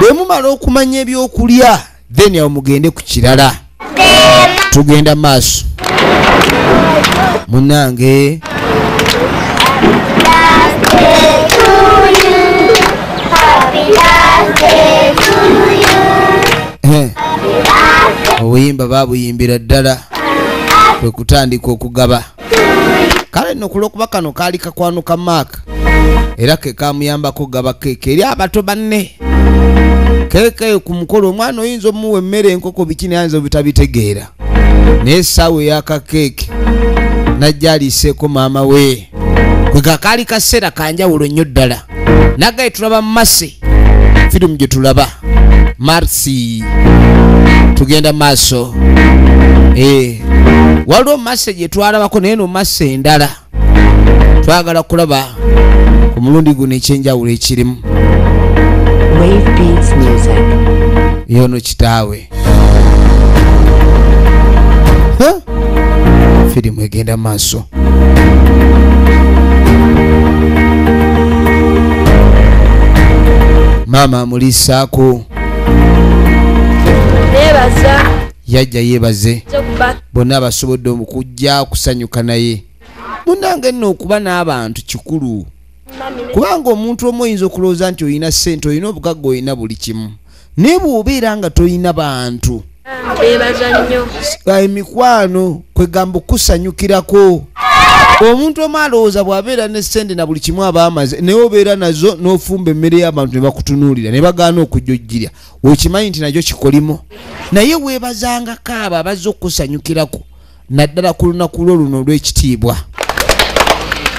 bwe mumala okumanya ebyokulya then awo mugende ku kirala tugenda maaso munange obuyimba babuyimbira ddala kwe kutandika okugaba kale nno kulwokuba kano kaali kakwano ka maaka era ke kamuyambako gaba keeke eri abato banne keeke ku mukolo omwana oyinza omuwa emmere enkoko biki nayinza obutabitegeera naye essaawa ey'akakeeke najja aliiseeko maama we kwe kakaali kaseera kanjawulo nnyo ddala nagaye tulaba Mase firimu gye tulaba Marcy tugenda maaso waliwo Mase gye twalabako naye no Mase endala twagala kulaba ku mulundi guno ekyenjawulo ekirimu yono kitaawe firimu egenda maaso maama amuliisaako nebaza yajja yeebaze kuba bonna abasobodde okujja kusanyuka naye. Munnange nno okuba n'abantu kikulu, kubanga omuntu omu oyinza okulowooza nti olina ssente, olina obugagga, olina buli kimu, naye bw'obeera nga tolina bantu, nebaza nnyo emikwano kwegamba okusanyukirako. Omuntu omu alowooza bw'abeera ne ssente na buli kimu aba amaze, naye obeera nazo n'ofumba emmere y'abantu ne bakutunuulira ne bagaana okujja oggirya, okimanyi nti nakyo kikolimo. Naye weebazangako abo abazze okusanyukirako, naddala ku lunaku lwo luno olw'ekitiibwa.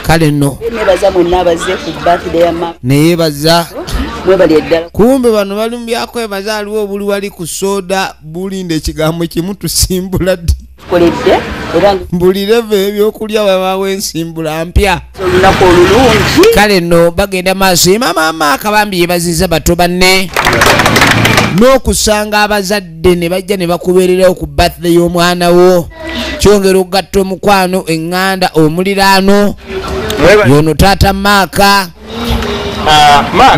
Kale nno nebaza mwenna abazze ku birthday ya mama neyeebaza. mwebali eddala Kumbe bano bali mu byakwebaza, aliwo obuli wali ku soda, bulinda ekigambo kimu tusimbula ddi. koledde era Buli leve ebyokulya wabaawo ensimbula mpya. olunaku olulungi Kale nno bagenda maaso, ye maama akabambi yeebaziza bato banne n'okusanga abazadde ne bajja ne bakubeererawo ku birthday y'omwana wo. Kyongera okugatta omukwano, eŋŋanda, omuliraano, yono taata Maaka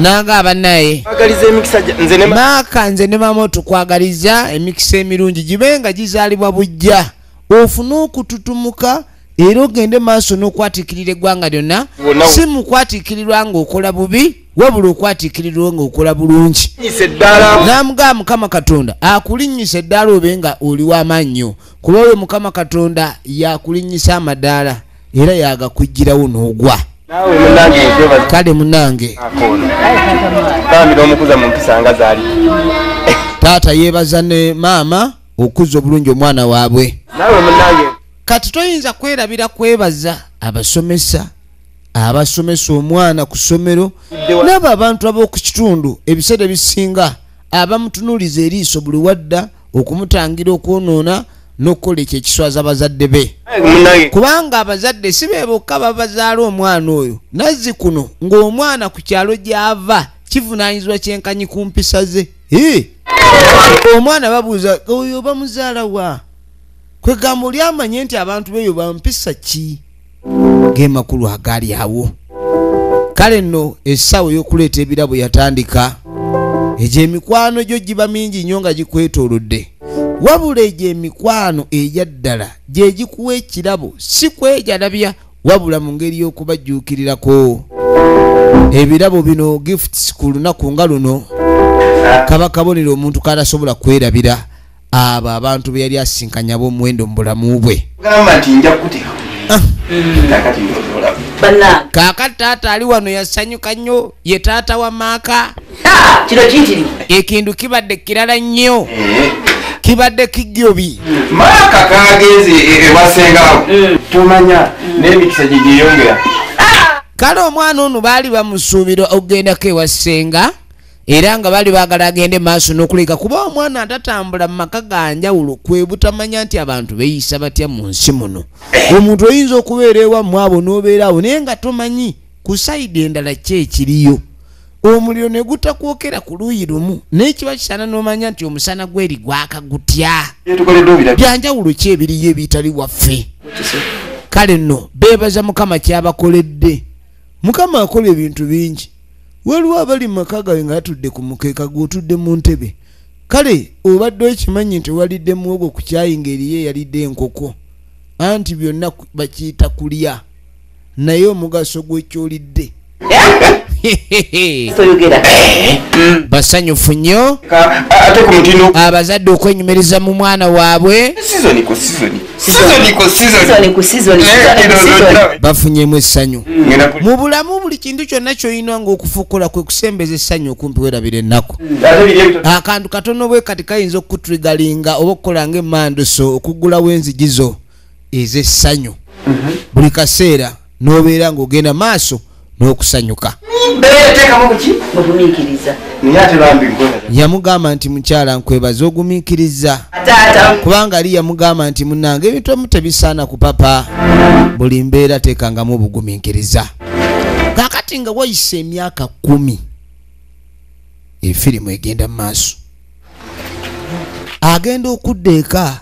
nanga abannaye. Maaka nze ne mama tukwagaliza emikisa emirungi gibenga gizaalibwa bujja, ofune okututumuka era ogende maaso n'okwatiikirira eggwanga lyonna, si mu kwatiikirirwa ng'okola bubi, wabula okwatiikirirwa ng'okola bulungi. N'amugamba Mukama Katonda akulinnyisa eddaala obe nga oli w'amannyo, kuba oyo Mukama Katonda yakulinnyisa amadaala era yagakuggyirawo n'ogwa. Kale munnange taata yeebaza ne maama okuzza obulungi omwana waabwe. Kati toyinza kwerabira kwebaza abasomesa, abasomesa omwana ku ssomero, n'abo abantu ab'oku kitundu ebiseera ebisinga abamutunuuliza eriiso buli wadda okumutangira okwonoona n'okukola ekyo ekiswaza abazadde be. Kubanga abazadde si be bokka babazaala omwana oyo, nazzi kuno ng'omwana ku kyalo gy'ava kivunaanyizibwa kyenkanyi ku mpisa ze. Omwana babuuza oyo bamuzaala wa? Kwegamba oli amanye nti abantu beeyo bampisa ki? G'emakulu agaali awo. Kale nno essaawa y'okuleeta ebirabo yatandika. Egyo emikwano gyo giba mingi nnyo nga gikwetoolodde, wabula egyo emikwano ejya ddala gye gikuwa ekirabo, si kwejalabya wabula mu ngeri y'okubajjuukirirako. Ebirabo bino gifts ku lunaku nga luno kaba kabonero omuntu katasobola kwerabira abo abantu be yali asinkanya b'omuwendo mu bulamu bwe. Kaakati taata ali wano yasanyuka nnyo, ye taata wa Maaka. kino kiyitiri Ekintu kibadde kirala nnyo, kibadde kijjobi. Maaka kagenze ewasengawo tumanya n'emikisa gye gyeyongera. Kale omwana ono baali bamusuubira okugendako ewa ssenga, era nga bali baagala agende maaso n'okuleka, kuba omwana atatambula mu maka ga njawulo kwe butamanya nti abantu beeyisa batya mu nsi muno. Omuntu oyinza okubeera ewammwe abo n'obeeraawo naye nga tomanyi ku sayidi endala ki ekiriyo. Omuliro ne gutakwokera ku luuyi lumu naye kiba kisaana n'omanya nti omusana gweri gwaka gutya. Byanjawulo ki ebiriyo ebitali waffe? Kale nno beebaza Mukama kyabakoledde. Mukama akola ebintu bingi. Waliwo abali mu maka gawe nga atudde ku mukeeka gw'otudde mu ntebe. Kale obadde okimanyi nti walidde muwogo ku kyayi ng'eriyo eyalidde enkoko, anti byonna bakiyita kulya, naye omugaso gw'ekyolidde basanyufu nnyo Ate ku mutino abazadde okwenyumiriza mu mwana waabwe. season ku season. Bafunyemu essanyu mu bulamu. Buli kintu kyonna ky'olina ng'okufuukula kwe kusembeza essanyu okumpi weerabira ennaku. Akantu katono bwe kati kayinza okukuturigalinga oba okukola ng'emmanduso okuggulawo enzigi zo ez'essanyu. Buli kaseera n'obeera ng'ogenda maaso n'okusanyuka. Yamugamba nti mukyala nkwebaza ogumiikiriza, kubanga ali yamugamba nti munnange ebintu ebimu tebisaana ku papa, buli mbeera teekangamu obugumiikiriza. Kaakati nga wayisa emyaka 10 efirimu egenda mu maaso, agenda okudda eka.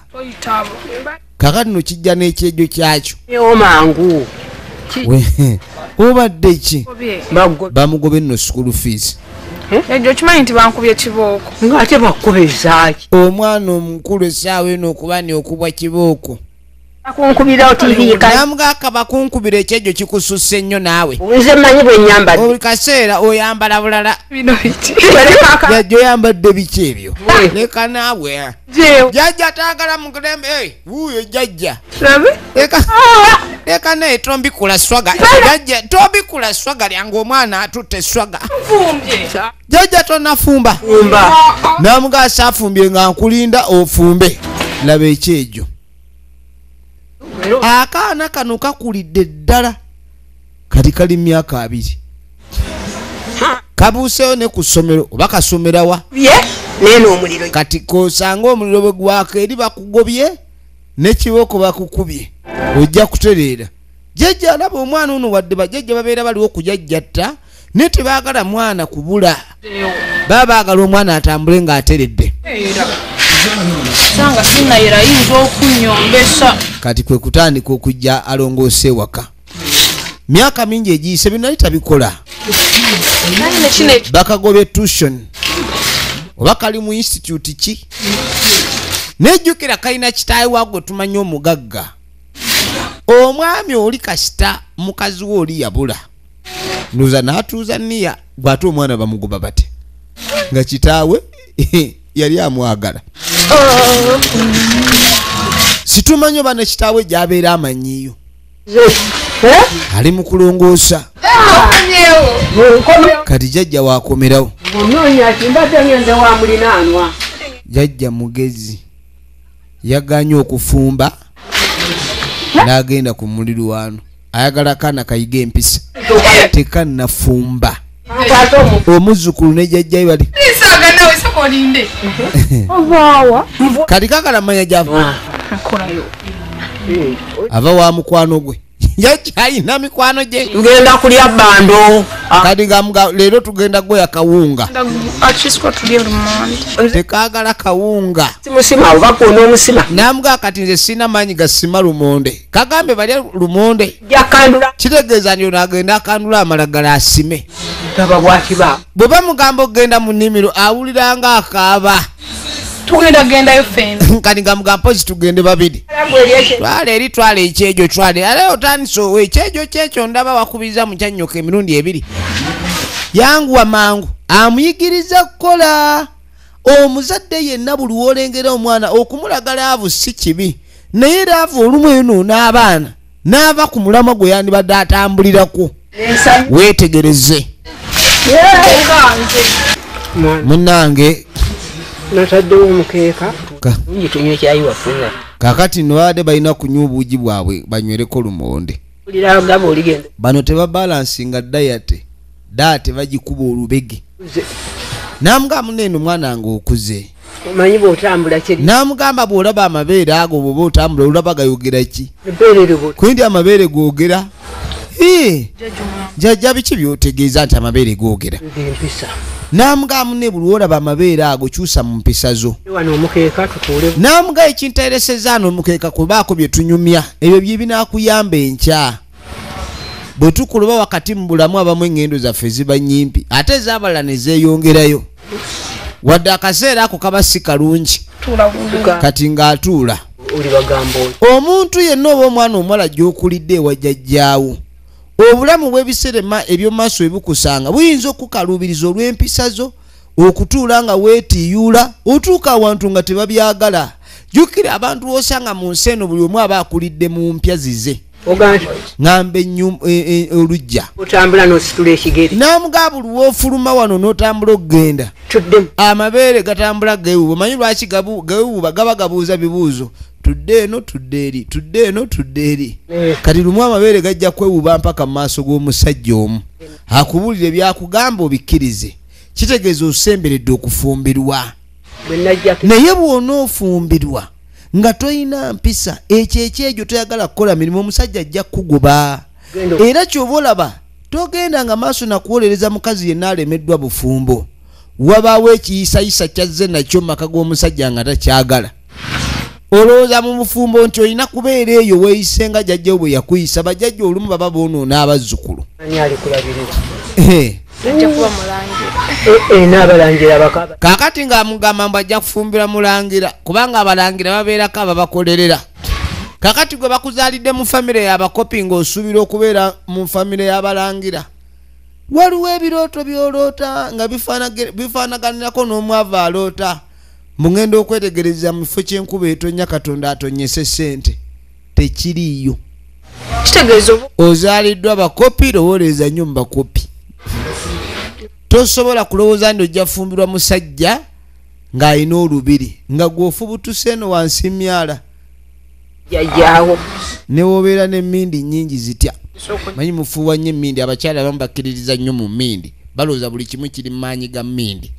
Kaakati no kijja n'ekyejjo kyakyo. mangu Obadde ki? Bamugobe nno school fees. Jajja okimanyi nti bankubye kibooko. Ng'ate bakkubizaaki. Omwana omukulu essaawa eno okuba ne okubwa kibooko. Akunkubira otiviika. Namugaka bakunkubira ekyejo kikususse nnyo naawe. Nze mmanyi bwe nyambadde. Buli kaseera oyambala bulala. Bino biki? Jajja oyambadde biki ebyo? Leka naawe. Jajja taagala mukulembe. Wuuyo jajja. Leka naye tombikula swaga. Jajja tombikula swaga lyange omwana atutte swaga. Jajja tonafumba. Namugasa afumbye nga nkulinda ofumbe. Laba ekyejo. Akaana kano kakulidde ddala kati kali myaka 2 kabuuseyo ne ku ssomero oba kasomera wa neeno omuliro kati kosanga omuliro bwe gwaka eri bakugobye n'ekibooko bakukubye ojja kutereera jjajja alaba omwana ono wadde bajjajja babeera baliwo kujajjatta naye tebaagala mwana kubula baba baagala omwana atambule ng'ateredde Sanga sinayera yinza okunyombesa. Kati kwe kutandika okujja alongoose waka. Myaka mingi egiyise binali tabikola. Bakagobye tuition. Oba kali mu institute ki? Nejjukira kalina kitaawe waagwe tumanyi omugagga. Omwami oli kasita mukazi we oli yabula. Nduza n'atuuza nniya bw'ate omwana bamugoba bate. Nga kitaawe yali amwagala. Situmanyo bane kitaawe gy'abeera amanyiyo. Ali mu kulongoosa. Kati jjajja waakomerawo. Jjajja mugezi yaganye okufumba n'agenda ku mulirwano. Ayagala kaana kayiga empisa. Tekannafumba. Omuzzukulu ne jjajjaye bali. Kati kakala manya java ava wa mukwano gwe jjajja ayina mikwano gye tugenda kulya bando kati nga leero tugenda gwe akawunga tekaagala kawunga simusima oba kwona omusima namuga kati nze sina maanyi gasima lumonde kagambe balya lumonde jakandula kitegeeza nti ono agenda akandula amalagala asime taba bwakiba bwe bamugamba okugenda mu nnimiro awulira nga akaaba tugenda gendayo ffenna kati nga mugamba mpozi tugende babiri twala ekyejo twale ale otandise owe ekyejo kyekyo ndaba wakubiriza mukyannyoka emirundi 2 yanguwa mangu amuyigiriza kukola omuzadde yenna buli wolengera omwana okumulaga laavu si kibi naye laavu olumu eno n'abaana n'ava ku mulamwa gwe yandibadde atambulirako weetegereze munnange nataddewo omukeeka bungi tunywe kyayi wafunga kakati nobadde balina kunywa obuugi bwabwe banywereko lumonde oliragaba oligenda bano tebabalansinga dayate daate bagikuba olubege namugamba muneeno mwana nga okuze omanyi bw'otambula kiri namugamba bw'olaba amabeere ago bw'oba otambula olaba gayogera ki ebeererebo kwindi amabeere googera jjajja biki byotegeeza nti amabeere googera empisa namugamba ne buli olaba amabeere ago kyusa mu mpisa zo wano omukeeka tutuule namuga ekintereseza n'omukeeka kubaako bye tunyumya ebyo bye binaakuyamba enkya bwe tukuloba wakati mu bulamu abamu engendo zaffe ziba nyimpi ate ez'abalala ne zeeyongerayo wadde akaseera ako kaba si kalungi kati ng'atuula oli bagamba omuntu yenna oba omwana omuwala gy'okulidde ewa jjajjaawo obulamu bw'ebiseera eby'omaaso ebikusanga buyinza okukaluubiriza olw'empisa zo okutuula nga weetiiyuula otuuka awantu nga tebabyagala jjukira abantu osanga mu nsi eno buli omu aba akulidde mu mpya zize ng'amba olujja otambula n'ositula ekigere namugamba buli woofuluma wano n'otambula okugenda tuddemu amabeere gatambula geewuuba manyi lwaki geewuuba gaba gabuuza bibuuzo tudde eno tudde eri tudde eno tudde eri kati lumu amabeere gajja kwewuuba mpaka mu maaso g'omusajja omu akubuulire byakugamba obikkirize kitegeeza osemberedde okufumbirwa naye bw'onoofumbirwa nga toyina mpisa ekyo toyagala kukola mirimu omusajja ajja kukugoba era ky'oba olaba togenda nga maaso nakuwolereza mukazi yenna alemeddwa bufumbo wabaawo ekiyisayisa kyazze nakyo mu maka g'omusajja nga takyagala olowooza mu bufumbo nti olina kubeera eyo weeyise nga jjajjawo bwe yakuyisa bajjajja olumu baba boonoona abazzukulu ajja kuba mulangira. N'abalangira bakaba. Kakati ng'amugamba mbu ajja kufumbira mulangira kubanga abalangira babeerako ababakolerera. Kakati gwe bakuzaalidde mu famire y'abakopi ng'osuubira okubeera mu famire y'abalangira. Waliwo ebirooto by'oloota nga bifaanaganirako n'omwavu aloota. Mungenda okwetegereza mu kifo ky'enkuba etonnya Katonda atonnyese ssente. Tekiriiyo. Kitegeeza ozaaliddwa bakopi lowooleza nnyo mu bakopi. Tosobola kulowooza nti ojja fumbirwa musajja ng'alina olubiri nga gw'ofubutuse eno wansi myala. Jajjaawo. Ne wobeera n'emmindi nnyingi zitya. Manyi mufuuwa nnyo emmindi, abakyala abamu bakkiririza nnyo mu mmindi. Balowooza buli kimu kiri mu maanyi ga mmindi.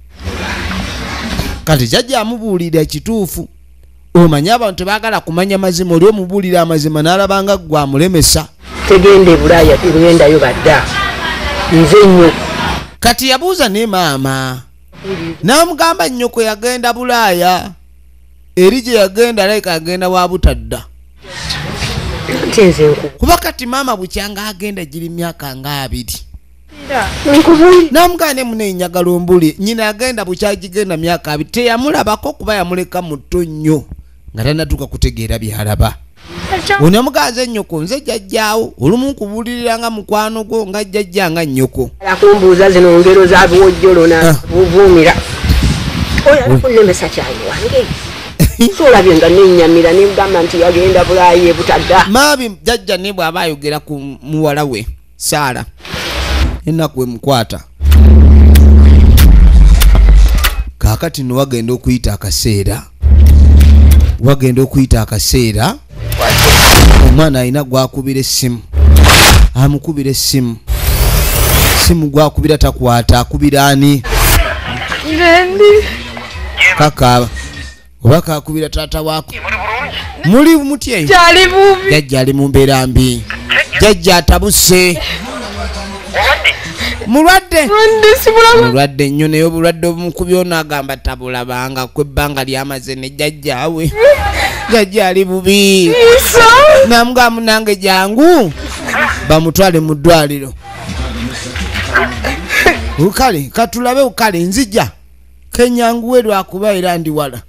Kati jjajja amubuulira kituufu. Omanyi abantu tebaagala kumanya mazima, oli omubuulira amazima n'alabanga gwe amulemesa. Tegende Bulaaya tugendayo badda. Nze nnyo. Kati yabuuza ne maama. N'amugamba nnyoko yagenda Bulaaya. Eri gye yagenda alayika yagenda wa butadda. Kuba kati maama bukyanga agenda giri myaka nga 2. Namugane mune njagala ombuli nyina agenda bukyagigenda myaka 2 teyamulabako kuba yamuleka muto nnyo nga tanatuuka kutegeera byalaba. Ono muganze nnyoko nze jjajjaawo olumu nkubulirira nga mukwano gwo nga jjajja nga nnyoko. Akumbuuza zino ngero za buwojjolo na buvuumira. Oyo alikulemesa kyayi wange. Solabye nga nennyamira nemugamba nti yagenda Bulaaya butadda. Maabi jjajja ne bw'aba ayogera ku muwala we Saara. Ennaku emukwata. Kaakati no wagenda okuyita akaseera. Omwana alina gwakubira essimu. Amukubira essimu. Simu gwakubira takwata, akubira ani? Kaka. Oba kakubira taata waako. Muli mutye? Kyali bubi. Jjajja ali mu mbeera mbi. Jjajja atabuse. Mulwadde nnyo naye obulwadde obumukubi ono agamba tabulabanga kw'ebbanga lyamaze ne jjajjaawe. Jjajja ali bubi. Namugamba munange jangu bamutwale mu ddwaliro. Ukale katulabe ukale nzija kenyanguwe lwakuba era ndi wala.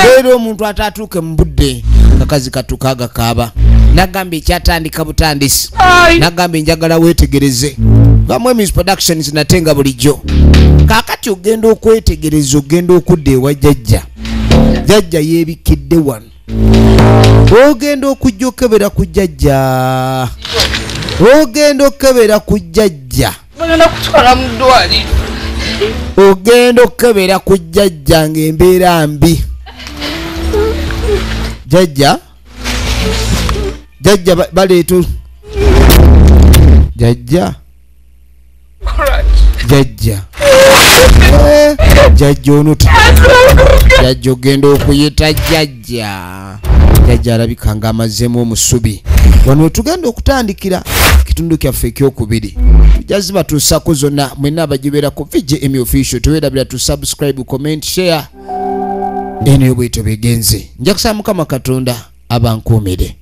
Leero omuntu atatuuke mu budde kakazi katukaga kaaba. Nagamba ekyatandika butandisi. Nagamba njagala weetegereze. Bamwemis Productions natenga bulijjo. Kaakati ogenda okwetegereza ogenda okudda ewa jjajja. Jjajja yeebikidde wano. Ogenda okujja okebera ku jjajja. Ogenda okebera ku jjajja. Bagenda kutwala mu ddwaliro. Ogenda okebera ku jjajja ng'embeera mbi. Jjajja baleeto. Jjajja ono jjajja ogenda okuyita jjajja alabika nga amazeemu omusubi. Wano tugenda okutandikira kitundu kyaffe ekyokubiri. Tujja batuusako zonna mwenna abagibeerako VJM Official. Tuweerabira tu subscribe, comment, share. Eno bwetyo bigenze. Nja kusaba Mukama Katonda abankuumire.